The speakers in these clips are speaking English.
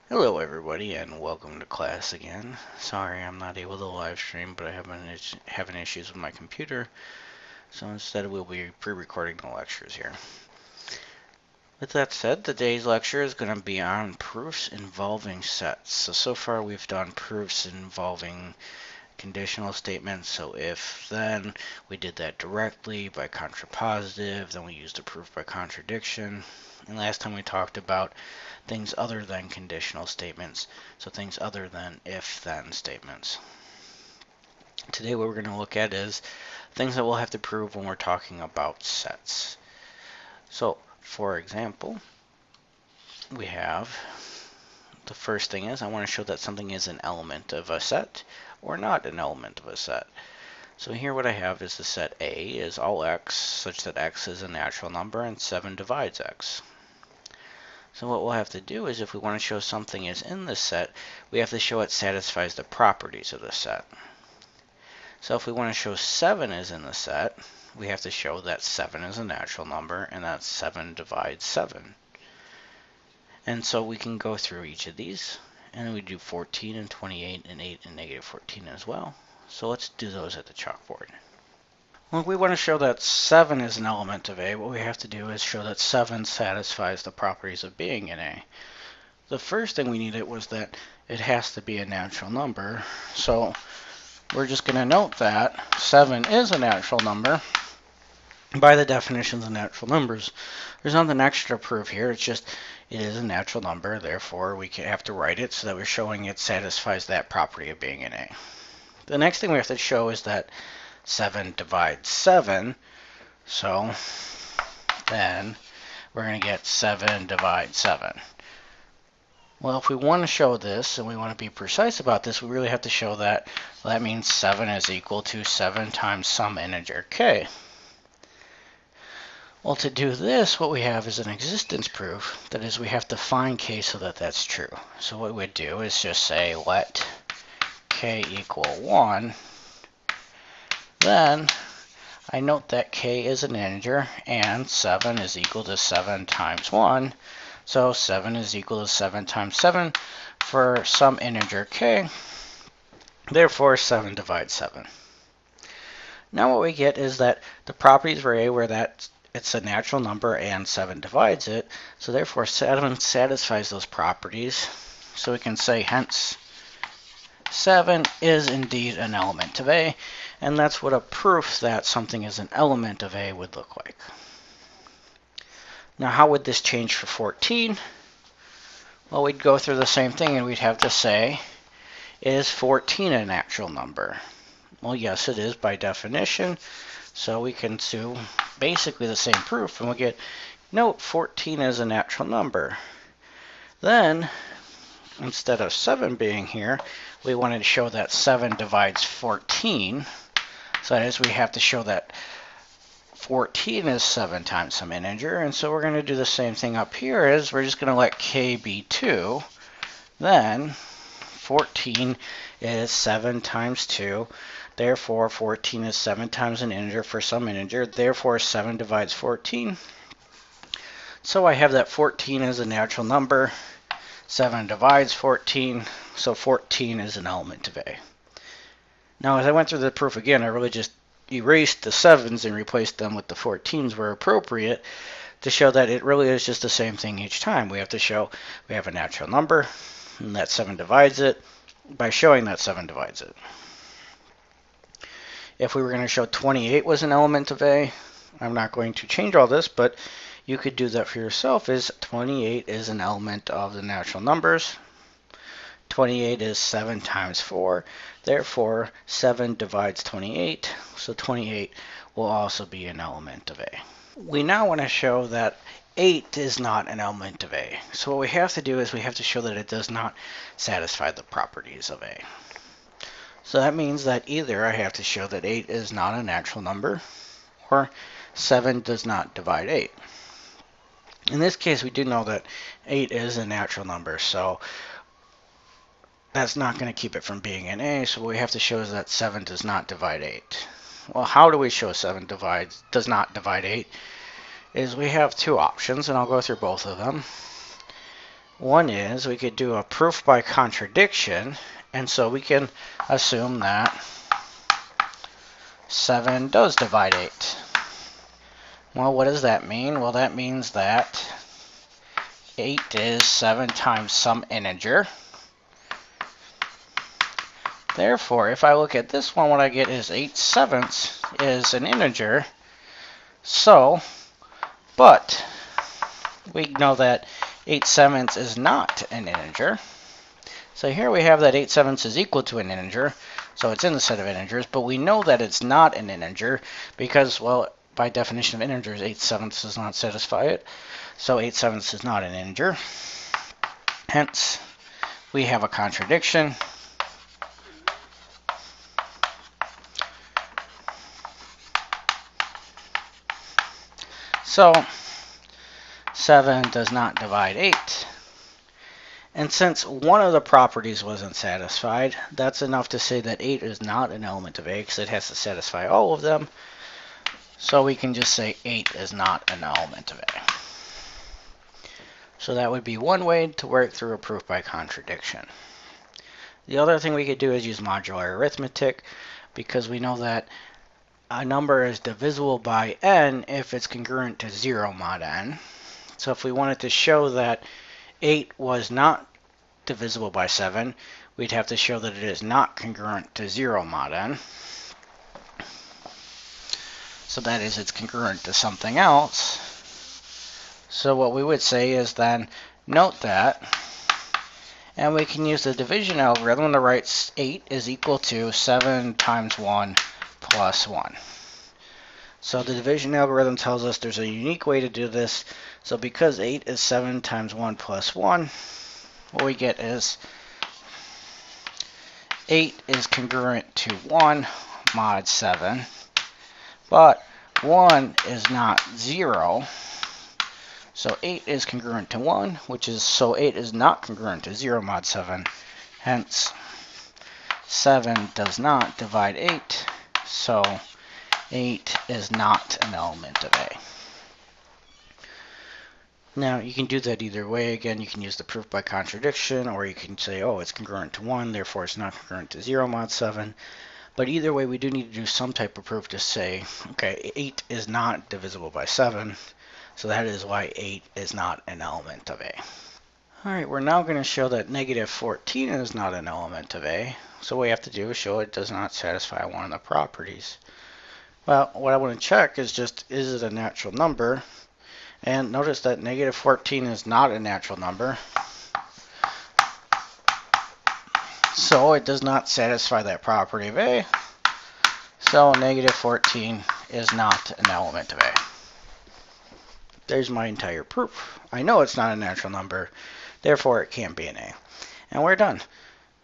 Hello everybody and welcome to class again. Sorry I'm not able to live stream, but I have been having issues with my computer, so instead we'll be pre-recording the lectures here. With that said, today's lecture is going to be on proofs involving sets. So far we've done proofs involving conditional statements, so if then we did that directly by contrapositive, then we used a proof by contradiction. And last time we talked about things other than conditional statements, so things other than if-then statements. Today what we're going to look at is things that we'll have to prove when we're talking about sets. So, for example, we have the first thing is I want to show that something is an element of a set or not an element of a set. So here what I have is the set A is all x such that x is a natural number and 7 divides x. So what we'll have to do is if we want to show something is in the set, we have to show it satisfies the properties of the set. So if we want to show 7 is in the set, we have to show that 7 is a natural number and that 7 divides 7. And so we can go through each of these, and we do 14 and 28 and 8 and negative 14 as well. So let's do those at the chalkboard. Well, if we want to show that 7 is an element of A, what we have to do is show that 7 satisfies the properties of being in A. The first thing we needed was that it has to be a natural number. So we're just going to note that 7 is a natural number by the definitions of natural numbers. There's nothing extra to prove here. It's just it is a natural number. Therefore, we have to write it so that we're showing it satisfies that property of being in A. The next thing we have to show is that 7 divides 7. So then we're going to get 7 divides 7. Well, if we want to show this and we want to be precise about this, we really have to show that that means 7 is equal to 7 times some integer k. Well, to do this, what we have is an existence proof. That is, we have to find k so that that's true. So what we'd do is just say let k equal 1. Then I note that k is an integer and 7 is equal to 7 times 1. So 7 is equal to 7 times 7 for some integer k. Therefore, 7 divides 7. Now what we get is that the properties for A where that it's a natural number and 7 divides it. So therefore, 7 satisfies those properties. So we can say, hence, 7 is indeed an element of A. And that's what a proof that something is an element of A would look like. Now, how would this change for 14? Well, we'd go through the same thing and we'd have to say, is 14 a natural number? Well, yes, it is by definition. So we can do basically the same proof and we'll get, note 14 is a natural number. Then, instead of 7 being here, we wanted to show that 7 divides 14. So that is, we have to show that 14 is 7 times some integer, and so we're going to do the same thing up here is we're just going to let k be 2. Then 14 is 7 times 2. Therefore, 14 is 7 times an integer for some integer. Therefore, 7 divides 14. So I have that 14 is a natural number. 7 divides 14. So 14 is an element of A. Now, as I went through the proof again, I really just erased the 7s and replaced them with the 14s where appropriate to show that it really is just the same thing each time. We have to show we have a natural number and that 7 divides it by showing that 7 divides it. If we were going to show 28 was an element of A, I'm not going to change all this, but you could do that for yourself, is 28 is an element of the natural numbers. 28 is 7 times 4. Therefore, 7 divides 28. So 28 will also be an element of A. We now want to show that 8 is not an element of A. So what we have to do is we have to show that it does not satisfy the properties of A. So that means that either I have to show that 8 is not a natural number or 7 does not divide 8. In this case, we do know that 8 is a natural number, so that's not going to keep it from being an A, so what we have to show is that 7 does not divide 8. Well, how do we show 7 does not divide 8? Is we have two options, and I'll go through both of them. One is we could do a proof by contradiction, and so we can assume that 7 does divide 8. Well, what does that mean? Well, that means that 8 is 7 times some integer. Therefore, if I look at this one, what I get is 8/7 is an integer. So, but we know that 8/7 is not an integer. So here we have that 8/7 is equal to an integer. So it's in the set of integers, but we know that it's not an integer because, well, by definition of integers, 8/7 does not satisfy it. So 8/7 is not an integer. Hence, we have a contradiction. So 7 does not divide 8. And since one of the properties wasn't satisfied, that's enough to say that 8 is not an element of A because it has to satisfy all of them. So we can just say 8 is not an element of A. So that would be one way to work through a proof by contradiction. The other thing we could do is use modular arithmetic, because we know that a number is divisible by n if it's congruent to 0 mod n. So if we wanted to show that 8 was not divisible by 7, we'd have to show that it is not congruent to 0 mod n. So that is, it's congruent to something else. So what we would say is then, note that, and we can use the division algorithm to write 8 is equal to 7 times 1 plus 1. So the division algorithm tells us there's a unique way to do this. So because 8 is 7 times 1 plus 1, what we get is 8 is congruent to 1 mod 7, but 1 is not 0. So 8 is congruent to 1, which is, so 8 is not congruent to 0 mod 7. Hence, 7 does not divide 8. So 8 is not an element of A. Now, you can do that either way. Again, you can use the proof by contradiction, or you can say, oh, it's congruent to 1, therefore it's not congruent to 0 mod 7. But either way, we do need to do some type of proof to say, okay, 8 is not divisible by 7, so that is why 8 is not an element of A. All right, we're now going to show that negative 14 is not an element of A. So what we have to do is show it does not satisfy one of the properties. Well, what I want to check is just, is it a natural number? And notice that negative 14 is not a natural number. So it does not satisfy that property of A. So negative 14 is not an element of A. There's my entire proof. I know it's not a natural number, therefore it can't be an A. And we're done.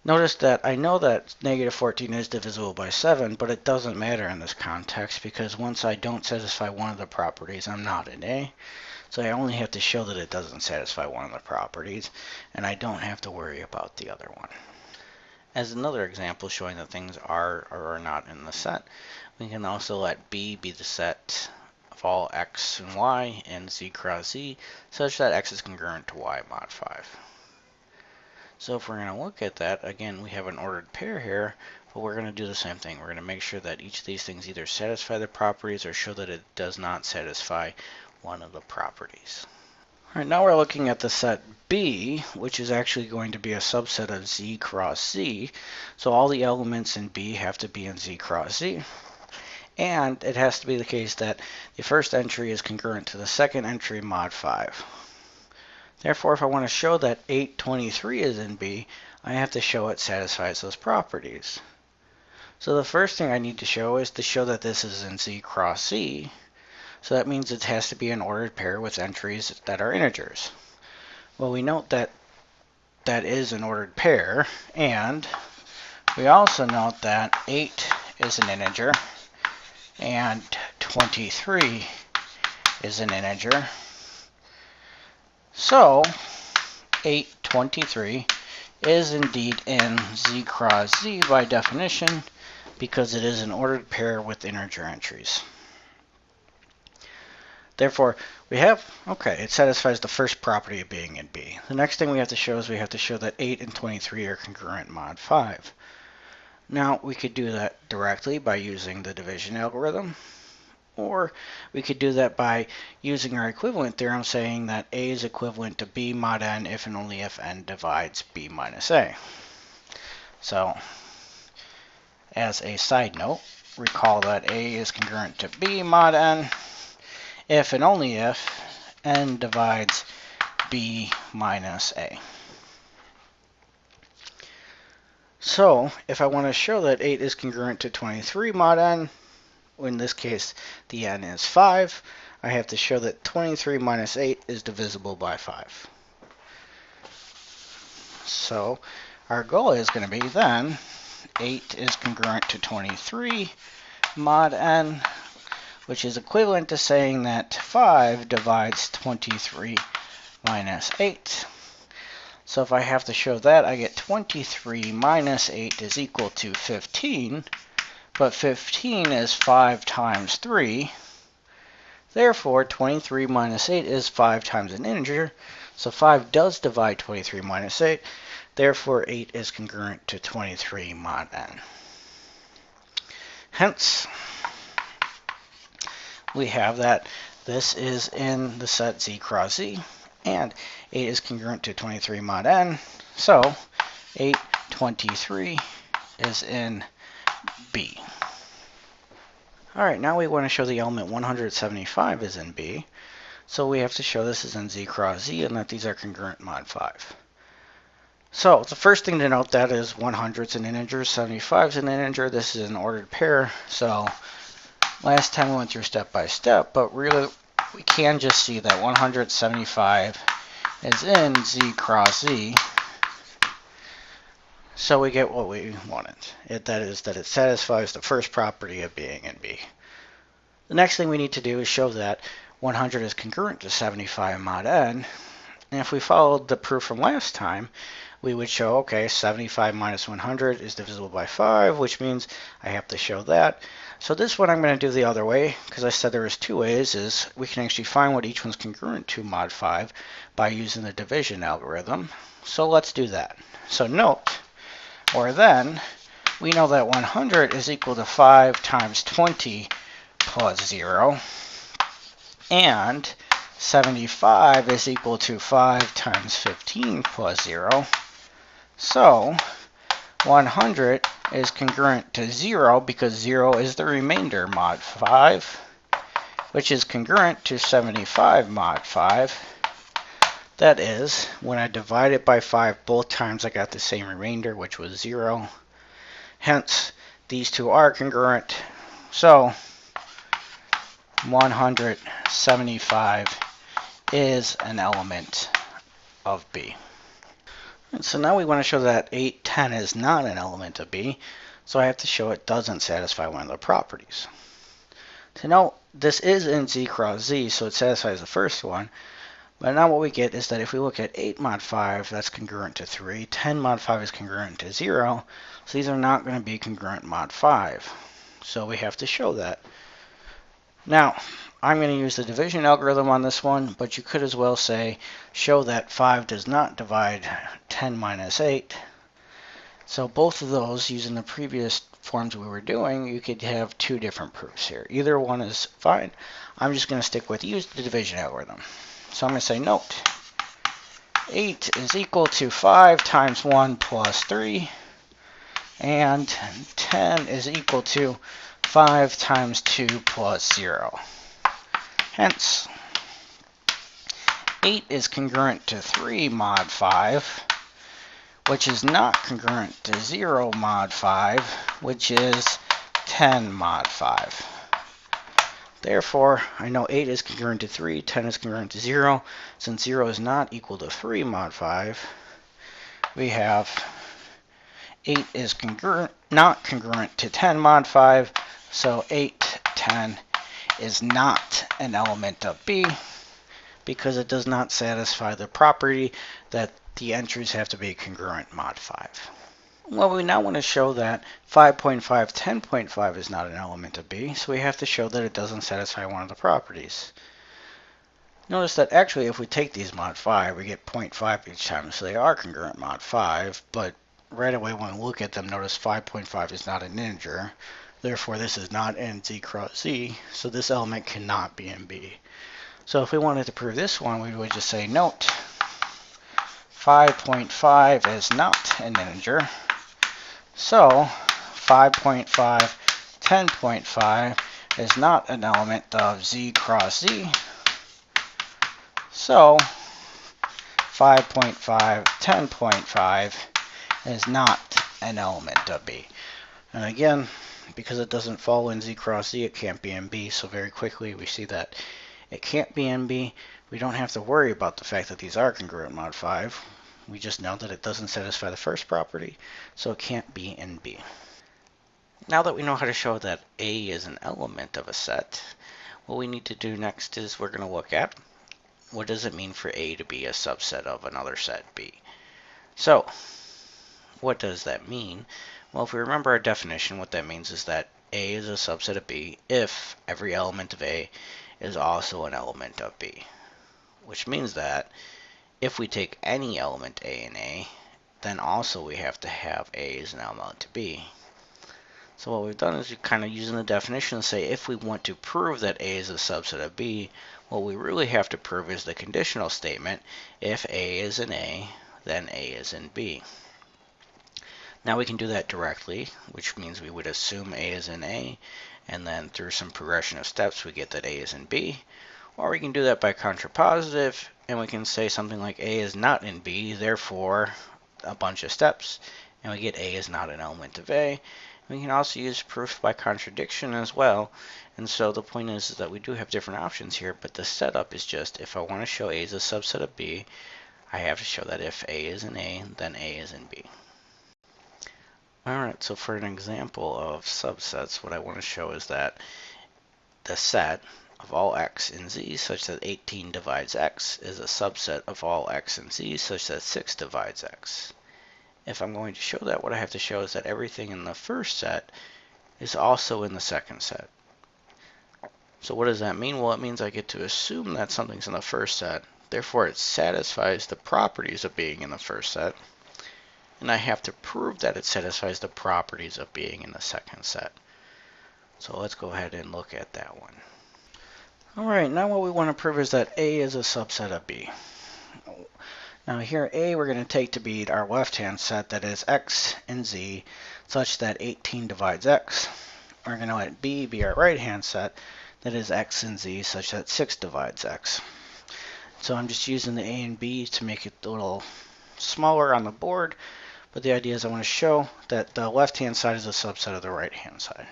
Notice that I know that negative 14 is divisible by 7, but it doesn't matter in this context because once I don't satisfy one of the properties, I'm not an A. So I only have to show that it doesn't satisfy one of the properties, and I don't have to worry about the other one. As another example showing that things are or are not in the set, we can also let B be the set of all x and y in Z cross Z, such that x is congruent to y mod 5. So if we're going to look at that, again, we have an ordered pair here, but we're going to do the same thing. We're going to make sure that each of these things either satisfy the properties or show that it does not satisfy one of the properties. All right, now we're looking at the set B, which is actually going to be a subset of Z cross Z. So all the elements in B have to be in Z cross Z. And it has to be the case that the first entry is congruent to the second entry mod 5. Therefore, if I want to show that 823 is in B, I have to show it satisfies those properties. So the first thing I need to show is to show that this is in Z cross Z. So that means it has to be an ordered pair with entries that are integers. Well, we note that that is an ordered pair, and we also note that 8 is an integer, and 23 is an integer. So 823 is indeed in Z cross Z by definition, because it is an ordered pair with integer entries. Therefore, we have, okay, it satisfies the first property of being in B. The next thing we have to show is we have to show that 8 and 23 are congruent mod 5. Now, we could do that directly by using the division algorithm, or we could do that by using our equivalent theorem saying that A is equivalent to B mod n if and only if n divides B minus A. So, as a side note, recall that A is congruent to B mod n if and only if n divides B minus A. So, if I want to show that 8 is congruent to 23 mod n, in this case the n is 5, I have to show that 23 minus 8 is divisible by 5. So, our goal is going to be then 8 is congruent to 23 mod n, which is equivalent to saying that 5 divides 23 minus 8. So if I have to show that, I get 23 minus 8 is equal to 15, but 15 is 5 times 3. Therefore, 23 minus 8 is 5 times an integer, so 5 does divide 23 minus 8. Therefore, 8 is congruent to 23 mod n. Hence, we have that this is in the set Z cross Z, and 8 is congruent to 23 mod n, so 8, 23 is in B. Alright, now we want to show the element 175 is in B, so we have to show this is in Z cross Z and that these are congruent mod 5. So, the first thing to note that is 100 is an integer, 75 is an integer, this is an ordered pair, so last time we went through step by step, but really we can just see that 175 is in Z cross Z, so we get what we wanted. That is that it satisfies the first property of being in B. The next thing we need to do is show that 100 is congruent to 75 mod n, and if we followed the proof from last time, we would show, okay, 75 minus 100 is divisible by 5, which means I have to show that. So this one I'm going to do the other way, because I said there was two ways, is we can actually find what each one's congruent to mod 5 by using the division algorithm. So let's do that. So note, or then, we know that 100 is equal to 5 times 20 plus 0, and 75 is equal to 5 times 15 plus 0. So 100 is congruent to 0 because 0 is the remainder mod 5, which is congruent to 75 mod 5. That is, when I divide it by 5 both times, I got the same remainder, which was 0. Hence, these two are congruent. So 175 is an element of B. And so now we want to show that 810 is not an element of B, so I have to show it doesn't satisfy one of the properties. To note, this is in Z cross Z, so it satisfies the first one, but now what we get is that if we look at 8 mod 5, that's congruent to 3, 10 mod 5 is congruent to 0, so these are not going to be congruent mod 5. So we have to show that. Now, I'm going to use the division algorithm on this one, but you could as well say, show that 5 does not divide 10 minus 8. So both of those, using the previous forms we were doing, you could have two different proofs here. Either one is fine. I'm just going to stick with use the division algorithm. So I'm going to say, note, 8 is equal to 5 times 1 plus 3, and 10 is equal to 5 times 2 plus 0. Hence, 8 is congruent to 3 mod 5, which is not congruent to 0 mod 5, which is 10 mod 5. Therefore, I know 8 is congruent to 3, 10 is congruent to 0. Since 0 is not equal to 3 mod 5, we have 8 is not congruent to 10 mod 5, so 8, 10 is not an element of B because it does not satisfy the property that the entries have to be congruent mod 5. Well, we now want to show that 5.5, 10.5 is not an element of B, so we have to show that it doesn't satisfy one of the properties. Notice that actually if we take these mod 5, we get 0.5 each time, so they are congruent mod 5, but right away when we look at them, notice 5.5 is not an integer. Therefore, this is not in Z cross Z, so this element cannot be in B. So if we wanted to prove this one, we would just say note 5.5 is not an integer. So 5.5, 10.5 is not an element of Z cross Z. So 5.5, 10.5 is not an element of B. And again, because it doesn't fall in Z cross Z, it can't be in B. So very quickly we see that it can't be in B. We don't have to worry about the fact that these are congruent mod 5. We just know that it doesn't satisfy the first property, so it can't be in B. Now that we know how to show that A is an element of a set, what we need to do next is we're going to look at what does it mean for A to be a subset of another set B. So, what does that mean? Well, if we remember our definition, what that means is that A is a subset of B if every element of A is also an element of B. Which means that if we take any element A in A, then also we have to have A as an element of B. So what we've done is we're kind of using the definition to say if we want to prove that A is a subset of B, what we really have to prove is the conditional statement. If A is in A, then A is in B. Now we can do that directly, which means we would assume A is in A, and then through some progression of steps we get that A is in B. Or we can do that by contrapositive, and we can say something like A is not in B, therefore a bunch of steps, and we get A is not an element of A. We can also use proof by contradiction as well. And so the point is that we do have different options here, but the setup is just if I want to show A is a subset of B, I have to show that if A is in A, then A is in B. Alright, so for an example of subsets, what I want to show is that the set of all x in Z such that 18 divides x is a subset of all x in Z such that 6 divides x. If I'm going to show that, what I have to show is that everything in the first set is also in the second set. So what does that mean? Well, it means I get to assume that something's in the first set, therefore it satisfies the properties of being in the first set, and I have to prove that it satisfies the properties of being in the second set. So let's go ahead and look at that one. Alright, now what we want to prove is that A is a subset of B. Now here A we're going to take to be our left-hand set, that is x and Z, such that 18 divides x. We're going to let B be our right-hand set, that is x and Z, such that 6 divides x. So I'm just using the A and B to make it a little smaller on the board, but the idea is I want to show that the left-hand side is a subset of the right-hand side.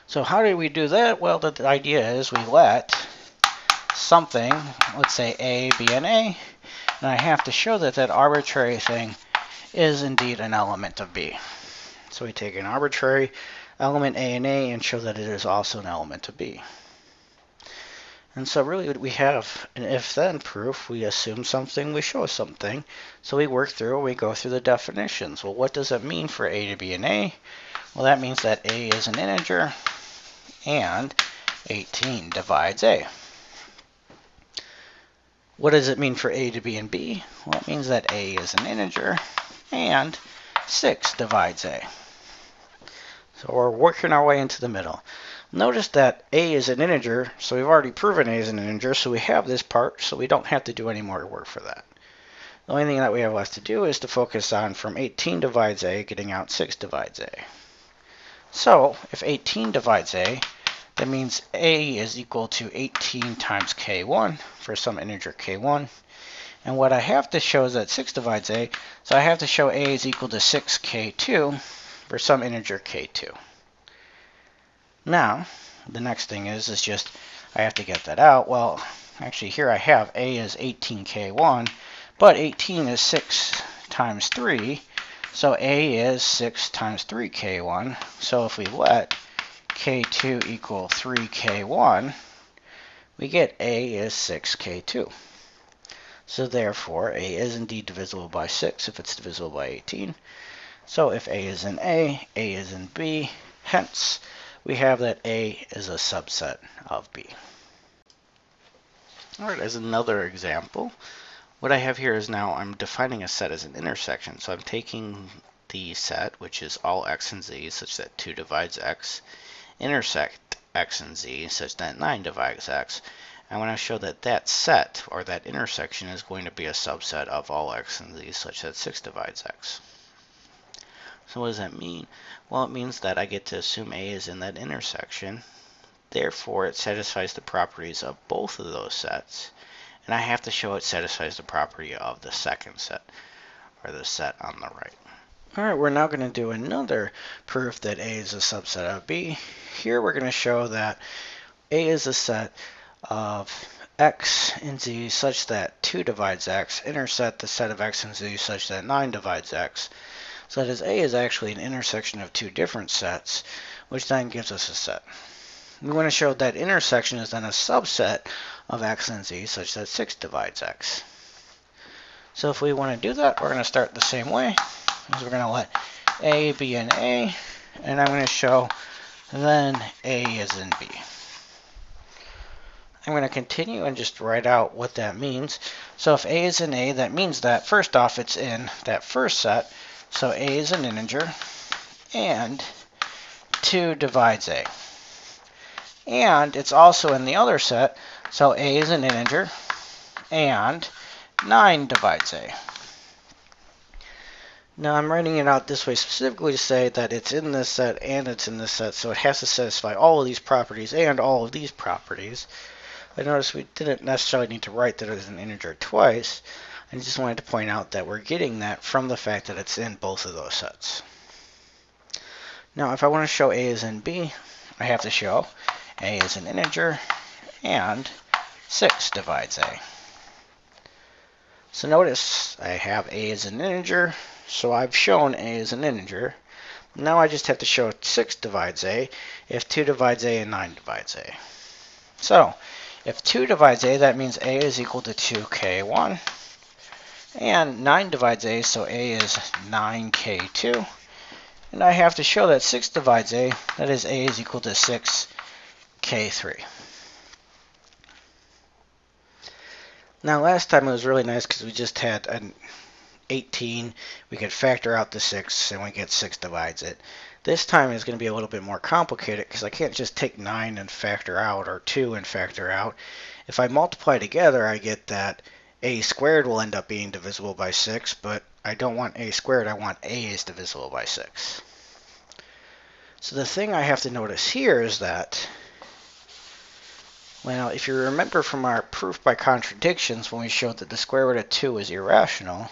So how do we do that? Well, the idea is we let something, let's say A be an A, and I have to show that that arbitrary thing is indeed an element of B. So we take an arbitrary element A in A and show that it is also an element of B. And so really we have an if-then proof. We assume something, we show something. So we work through, we go through the definitions. Well, what does it mean for A to be an A? Well, that means that A is an integer and 18 divides A. What does it mean for A to be in B? Well, it means that A is an integer and 6 divides A. So we're working our way into the middle. Notice that A is an integer, so we've already proven A is an integer, so we have this part, so we don't have to do any more work for that. The only thing that we have left to do is to focus on from 18 divides A, getting out 6 divides A. So if 18 divides A, that means A is equal to 18 times K1 for some integer K1. And what I have to show is that 6 divides A, so I have to show A is equal to 6K2 for some integer K2. Now, the next thing is just I have to get that out. Well, actually here I have A is 18K1, but 18 is 6 times 3, so A is 6 times 3K1. So if we let K2 equal 3K1, we get A is 6K2. So therefore, A is indeed divisible by 6 if it's divisible by 18. So if A is in A is in B, hence we have that A is a subset of B. All right, as another example, what I have here is now I'm defining a set as an intersection. So I'm taking the set, which is all x and z, such that 2 divides x, intersect x and z, such that 9 divides x. I want to show that that set, or that intersection, is going to be a subset of all x and z, such that 6 divides x. So what does that mean? Well, it means that I get to assume A is in that intersection. Therefore, it satisfies the properties of both of those sets. And I have to show it satisfies the property of the second set, or the set on the right. All right, we're now going to do another proof that A is a subset of B. Here we're going to show that A is a set of x and z such that 2 divides x, intersect the set of x and z such that 9 divides x. So that is A is actually an intersection of two different sets, which then gives us a set. We want to show that intersection is then a subset of x and z such that 6 divides x. So if we want to do that, we're going to start the same way. We're going to let A be in A, and I'm going to show then A is in B. I'm going to continue and just write out what that means. So if A is in A, that means that first off it's in that first set. So A is an integer, and 2 divides A. And it's also in the other set, so A is an integer, and 9 divides A. Now I'm writing it out this way specifically to say that it's in this set and it's in this set, so it has to satisfy all of these properties and all of these properties. I noticed we didn't necessarily need to write that it was an integer twice. I just wanted to point out that we're getting that from the fact that it's in both of those sets. Now if I want to show A is in B, I have to show A is an integer and 6 divides A. So notice I have A as an integer, so I've shown A is an integer. Now I just have to show 6 divides A if 2 divides A and 9 divides A. So if 2 divides A, that means A is equal to 2k1. And 9 divides A, so A is 9k2. And I have to show that 6 divides A, that is A is equal to 6k3. Now last time it was really nice because we just had an 18. We could factor out the 6 and we get 6 divides it. This time it's going to be a little bit more complicated because I can't just take 9 and factor out, or 2 and factor out. If I multiply together, I get that A squared will end up being divisible by 6, but I don't want A squared, I want A is divisible by 6. So the thing I have to notice here is that, well, if you remember from our proof by contradictions when we showed that the square root of 2 is irrational,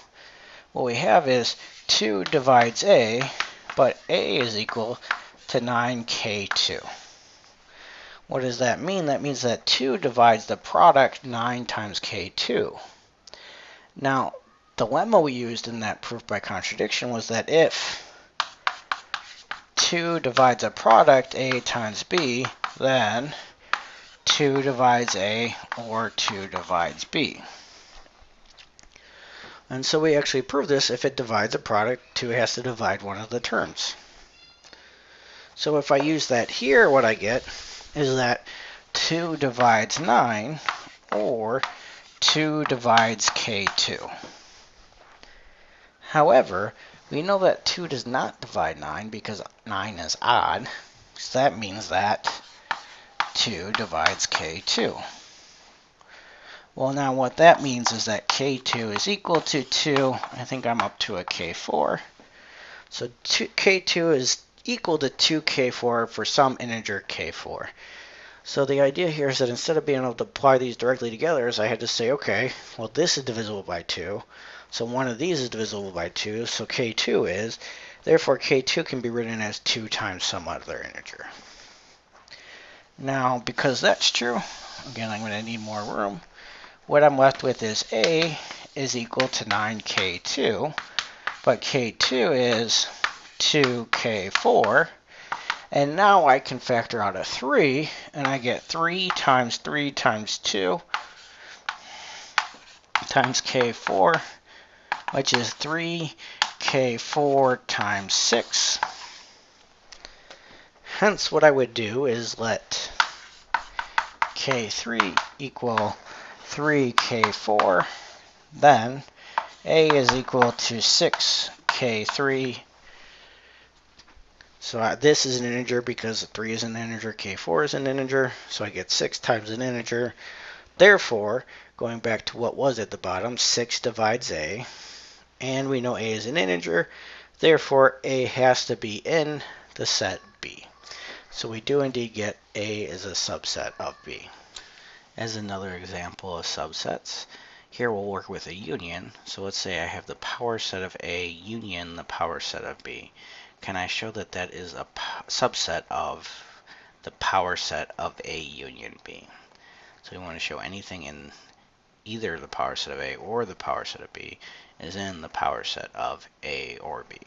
what we have is 2 divides A, but A is equal to 9k2. What does that mean? That means that 2 divides the product 9 times k2. Now, the lemma we used in that proof by contradiction was that if 2 divides a product A times B, then 2 divides A or 2 divides B. And so we actually prove this. If it divides a product, 2 has to divide one of the terms. So if I use that here, what I get is that 2 divides 9 or 2 divides k2. However, we know that 2 does not divide 9 because 9 is odd. So that means that 2 divides k2. Well, now what that means is that k2 is equal to 2. I think I'm up to a k4. So k2 is equal to 2k4 for some integer k4. So the idea here is that instead of being able to apply these directly together, is I had to say, okay, well this is divisible by 2. So one of these is divisible by 2, so k2 is. Therefore, k2 can be written as 2 times some other integer. Now, because that's true, again, I'm going to need more room. What I'm left with is A is equal to 9k2, but k2 is 2k4. And now I can factor out a 3, and I get 3 times 3 times 2 times k4, which is 3k4 times 6. Hence, what I would do is let k3 equal 3k4, then a is equal to 6k3. So this is an integer because 3 is an integer, k4 is an integer, so I get 6 times an integer. Therefore, going back to what was at the bottom, 6 divides a, and we know a is an integer, therefore a has to be in the set B. So we do indeed get a is a subset of B. As another example of subsets, here we'll work with a union. So let's say I have the power set of A union the power set of B. Can I show that that is a subset of the power set of A union B? So we want to show anything in either the power set of A or the power set of B is in the power set of A or B.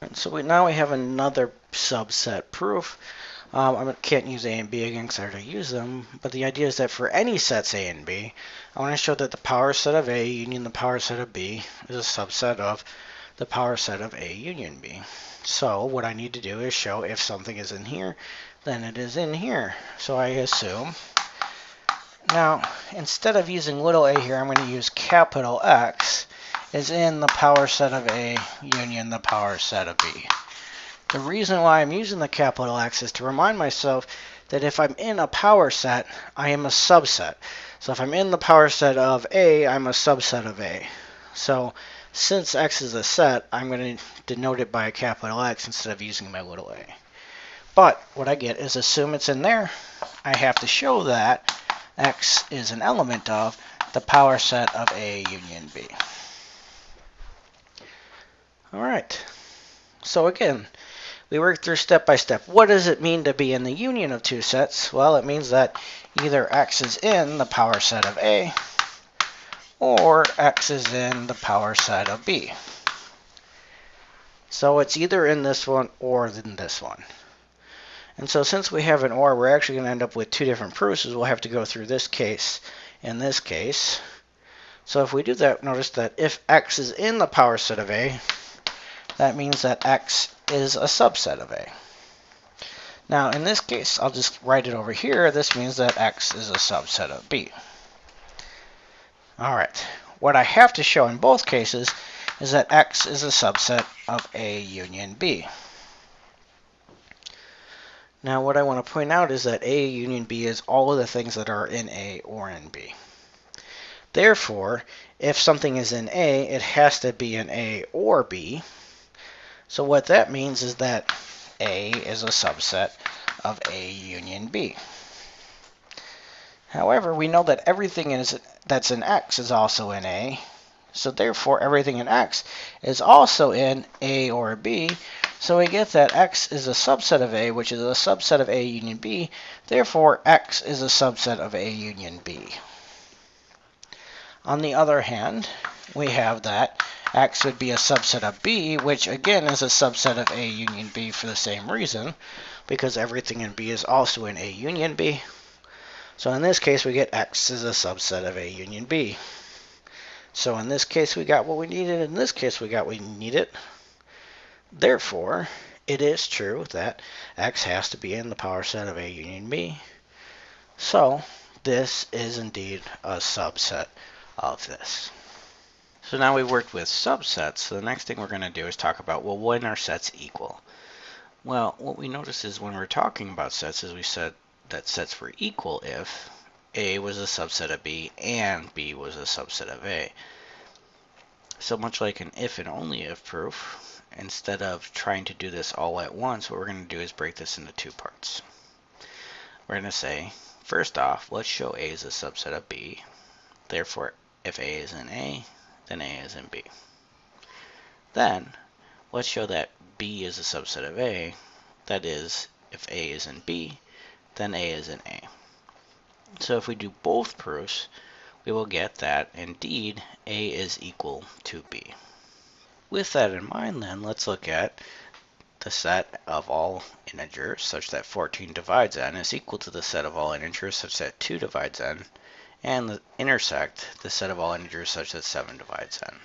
And so now we have another subset proof. I can't use A and B again because I already used them, but the idea is that for any sets A and B, I want to show that the power set of A union the power set of B is a subset of the power set of A union B. So what I need to do is show if something is in here, then it is in here. So I assume. Now, instead of using little a here, I'm going to use capital X is in the power set of A union the power set of B. The reason why I'm using the capital X is to remind myself that if I'm in a power set, I am a subset. So if I'm in the power set of A, I'm a subset of A. So since X is a set, I'm going to denote it by a capital X instead of using my little a. But what I get is assume it's in there. I have to show that X is an element of the power set of A union B. All right. So again, we work through step by step. What does it mean to be in the union of two sets? Well, it means that either X is in the power set of A or X is in the power set of B. So it's either in this one or in this one. And so since we have an or, we're actually going to end up with two different proofs. We'll have to go through this case and this case. So if we do that, notice that if X is in the power set of A, that means that X is a subset of A. Now in this case, I'll just write it over here. This means that X is a subset of B. All right. What I have to show in both cases is that X is a subset of A union B. Now what I want to point out is that A union B is all of the things that are in A or in B. Therefore, if something is in A, it has to be in A or B. So what that means is that A is a subset of A union B. However, we know that everything that's in X is also in A. So therefore, everything in X is also in A or B. So we get that X is a subset of A, which is a subset of A union B. Therefore, X is a subset of A union B. On the other hand, we have that X would be a subset of B, which again is a subset of A union B for the same reason, because everything in B is also in A union B. So in this case, we get X is a subset of A union B. So in this case, we got what we needed. In this case, we got what we needed. Therefore, it is true that X has to be in the power set of A union B. So this is indeed a subset of this. So now we've worked with subsets. So the next thing we're going to do is talk about, well, when are sets equal? Well, what we notice is when we're talking about sets is we said that sets were equal if A was a subset of B and B was a subset of A. So much like an if and only if proof, instead of trying to do this all at once, what we're going to do is break this into two parts. We're going to say, first off, let's show A is a subset of B. Therefore, if A is in A, then A is in B. Then, let's show that B is a subset of A. That is, if A is in B, then A is in A. So if we do both proofs, we will get that indeed A is equal to B. With that in mind then, let's look at the set of all integers such that 14 divides n is equal to the set of all integers such that 2 divides n, and intersect the set of all integers such that 7 divides n.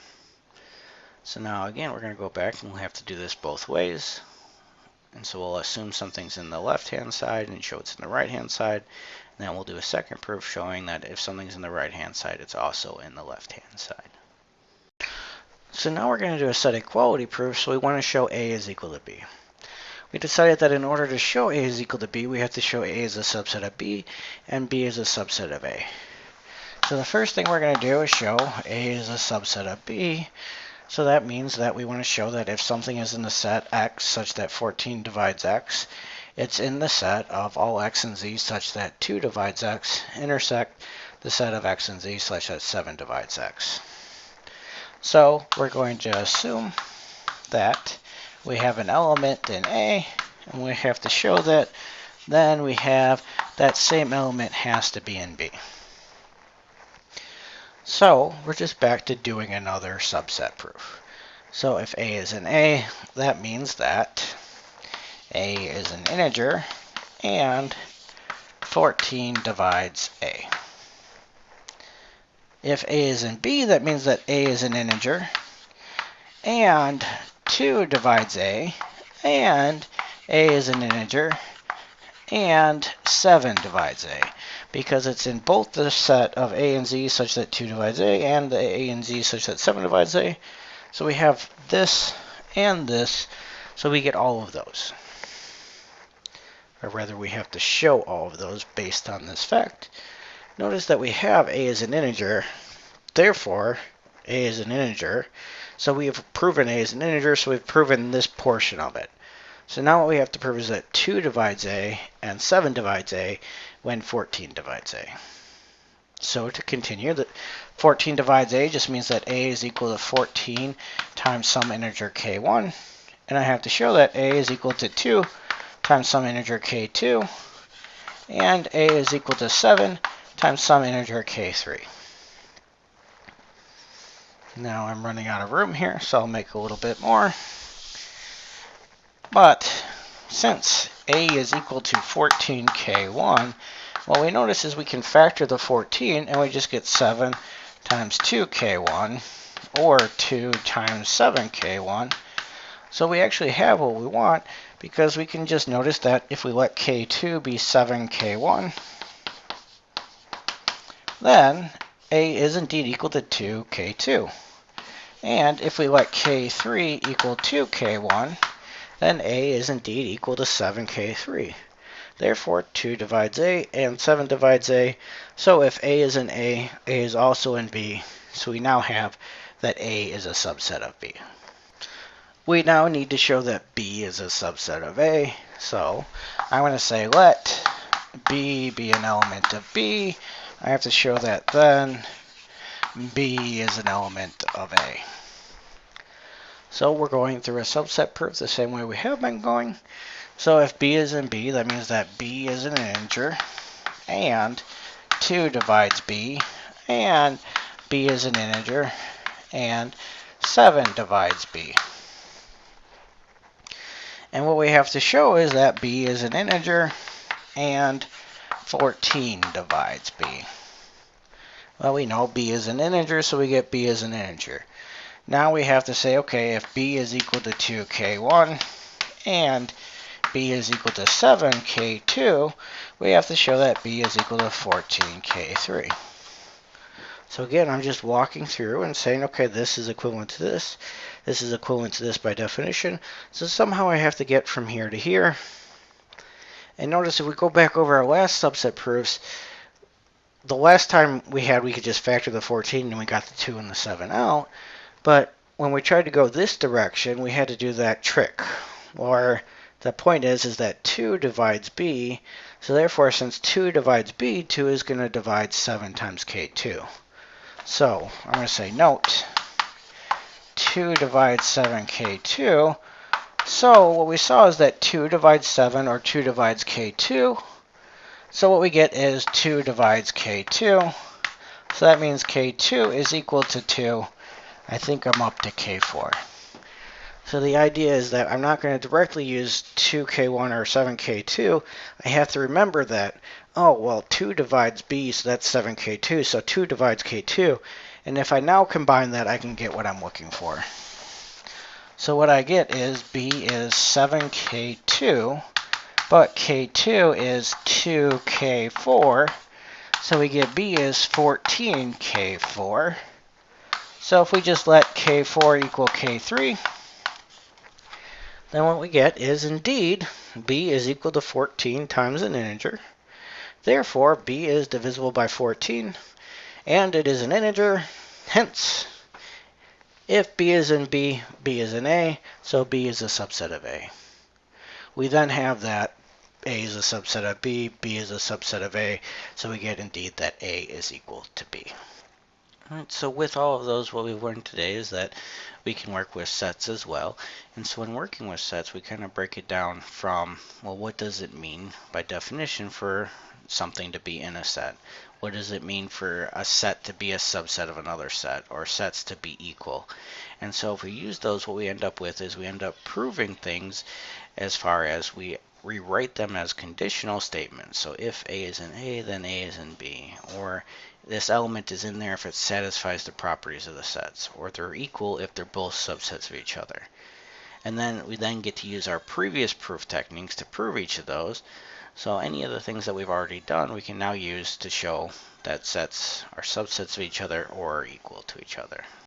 So now again, we're going to go back and we'll have to do this both ways. And so we'll assume something's in the left-hand side and show it's in the right-hand side. And then we'll do a second proof showing that if something's in the right-hand side, it's also in the left-hand side. So now we're going to do a set equality proof, so we want to show A is equal to B. We decided that in order to show A is equal to B, we have to show A is a subset of B and B is a subset of A. So the first thing we're going to do is show A is a subset of B. So that means that we want to show that if something is in the set X such that 14 divides X, it's in the set of all X and Z such that 2 divides X intersect the set of X and Z such that 7 divides X. So we're going to assume that we have an element in A, and we have to show that then we have that same element has to be in B. So we're just back to doing another subset proof. So if A is in A, that means that A is an integer and 14 divides A. If A is in B, that means that A is an integer and 2 divides A, and A is an integer and 7 divides A, because it's in both the set of A and Z such that 2 divides A and the A and Z such that 7 divides A. So we have this and this, so we get all of those. Or rather, we have to show all of those based on this fact. Notice that we have A as an integer, therefore A is an integer. So we have proven A is an integer, so we've proven this portion of it. So now what we have to prove is that 2 divides A and 7 divides A when 14 divides A. So to continue, that 14 divides A just means that A is equal to 14 times some integer k1. And I have to show that A is equal to 2 times some integer k2. And A is equal to 7 times some integer k3. Now I'm running out of room here, so I'll make a little bit more. But since A is equal to 14k1, what we notice is we can factor the 14 and we just get 7 times 2k1 or 2 times 7k1. So we actually have what we want because we can just notice that if we let k2 be 7k1, then A is indeed equal to 2k2. And if we let k3 equal 2k1, then A is indeed equal to 7k3. Therefore, 2 divides A and 7 divides A. So if A is in A is also in B. So we now have that A is a subset of B. We now need to show that B is a subset of A. So I'm going to say let B be an element of B. I have to show that then B is an element of A. So we're going through a subset proof the same way we have been going. So if B is in B, that means that B is an integer, and 2 divides B, and B is an integer, and 7 divides B. And what we have to show is that B is an integer, and 14 divides B. Well, we know B is an integer, so we get B as an integer. Now we have to say, okay, if B is equal to 2k1 and B is equal to 7k2, we have to show that B is equal to 14k3. So again, I'm just walking through and saying, okay, this is equivalent to this. This is equivalent to this by definition. So somehow I have to get from here to here. And notice if we go back over our last subset proofs, the last time we could just factor the 14 and we got the 2 and the 7 out. But when we tried to go this direction, we had to do that trick. Or the point is that 2 divides B. So therefore, since 2 divides B, 2 is going to divide 7 times k2. So I'm going to say note, 2 divides 7k2. So what we saw is that 2 divides 7 or 2 divides k2. So what we get is 2 divides k2. So that means k2 is equal to 2. I think I'm up to k4. So the idea is that I'm not going to directly use 2k1 or 7k2. I have to remember that, oh, well, 2 divides b, so that's 7k2. So 2 divides k2. And if I now combine that, I can get what I'm looking for. So what I get is b is 7k2 K2, but K2 is 2K4, so we get B is 14K4. So if we just let K4 equal K3, then what we get is indeed B is equal to 14 times an integer. Therefore, B is divisible by 14, and it is an integer. Hence, if B is in B, B is in A, so B is a subset of A. We then have that A is a subset of B, B is a subset of A, so we get indeed that A is equal to B. All right, so with all of those, what we've learned today is that we can work with sets as well. And so when working with sets, we kind of break it down from, well, what does it mean by definition for something to be in a set? What does it mean for a set to be a subset of another set, or sets to be equal? And so if we use those, what we end up with is we end up proving things as far as we rewrite them as conditional statements. So if A is in A, then A is in B. Or this element is in there if it satisfies the properties of the sets. Or they're equal if they're both subsets of each other. And then we then get to use our previous proof techniques to prove each of those. So any of the things that we've already done, we can now use to show that sets are subsets of each other or are equal to each other.